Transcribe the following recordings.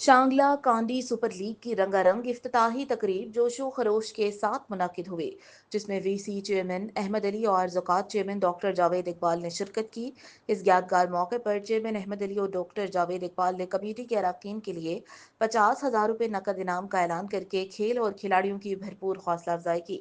Shangla کانڈی super league کی رنگا رنگ افتتاحی تقریب جوش و خروش کے ساتھ منعقد ہوئی، جس میں وی سی چیئرمین احمد علی اور زکوٰۃ چیئرمین ڈاکٹر جاوید اقبال نے شرکت کی۔ اس یادگار موقع پر چیئرمین احمد علی اور ڈاکٹر جاوید اقبال نے کمیٹی کے اراکین کے لیے 50,000 روپے نقد انعام کا اعلان کرکے کھیل اور کھلاڑیوں کی بھرپور حوصلہ افزائی کی۔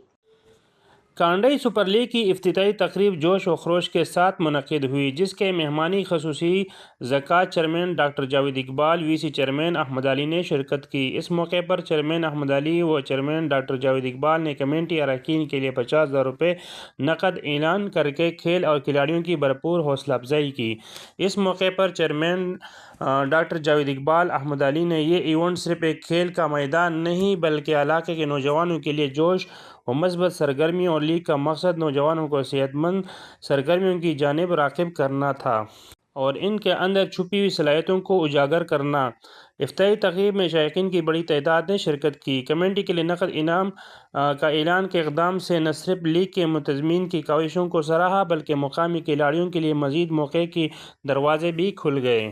کانڈئی سپر لیگ کی افتتاحی تقریب جوش و خروش کے ساتھ منعقد ہوئی، جس کے مہمانی خصوصی زکوٰۃ چیئرمین ڈاکٹر جاوید اقبال، وی سی چیئرمین احمد علی نے شرکت کی۔ اس موقع پر چیئرمین احمد علی و چیئرمین ڈاکٹر جاوید اقبال نے کمیٹی اراکین کے لیے 50,000 روپے نقد اعلان کرکے کھیل اور کھلاڑیوں کی بھرپور حوصلہ افزائی کی۔ اس موقع پر چیئرمین ڈاکٹر جاوید اقبال احمد علی نے یہ ایونٹ صرف ایک کھیل کا میدان نہیں بلکہ علاقے کے نوجوانوں کے لیے جوش و مثبت سرگرمیوں اور لیگ کا مقصد نوجوانوں کو صحت مند سرگرمیوں کی جانب راغب کرنا تھا اور ان کے اندر چھپی ہوئی صلاحیتوں کو اجاگر کرنا۔ افتتاحی تقریب میں شائقین کی بڑی تعداد نے شرکت کی۔ کمیٹی کے لیے نقد انعام کا اعلان کے اقدام سے نہ صرف لیگ کے منتظمین کی کاوشوں کو سراہا بلکہ مقامی کھلاڑیوں کے لیے مزید موقع کے دروازے بھی کھل گئے۔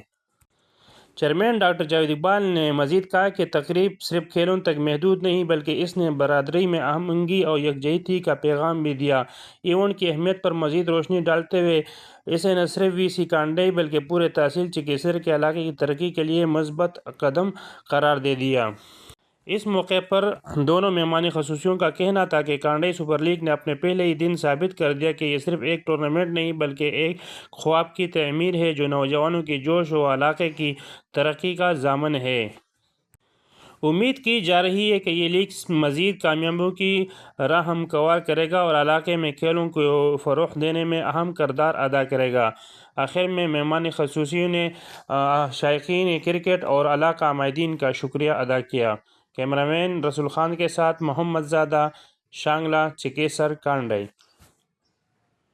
چیئرمین ڈاکٹر جاوید اقبال نے مزید کہا کہ تقریب صرف کھیلوں تک محدود نہیں بلکہ اس نے برادری میں ہم آہنگی اور یکجہتی کا پیغام بھی دیا۔ ایونٹ کی اہمیت پر مزید روشنی ڈالتے ہوئے اسے نہ صرف وی سی کانڈئی بلکہ پورے تحصیل چکیسر کے علاقے کی ترقی کے لیے مثبت قدم قرار دے دیا۔ اس موقع پر دونوں مہمان خصوصیوں کا کہنا تھا کہ کانڈئی سپر لیگ نے اپنے پہلے ہی دن ثابت کر دیا کہ یہ صرف ایک ٹورنامنٹ نہیں بلکہ ایک خواب کی تعمیر ہے جو نوجوانوں کی جوش و علاقے کی ترقی کا ضامن ہے۔ امید کی جا رہی ہے کہ یہ لیگ مزید کامیابیوں کی راہ ہموار کرے گا اور علاقے میں کھیلوں کو فروغ دینے میں اہم کردار ادا کرے گا۔ آخر میں مہمان خصوصیوں نے شائقین کرکٹ اور علاقہ مائندین کا شکریہ ادا کیا۔ کیمرہ مین رسول خان کے ساتھ محمد زادہ، شانگلہ، چکیسر، کانڈئی۔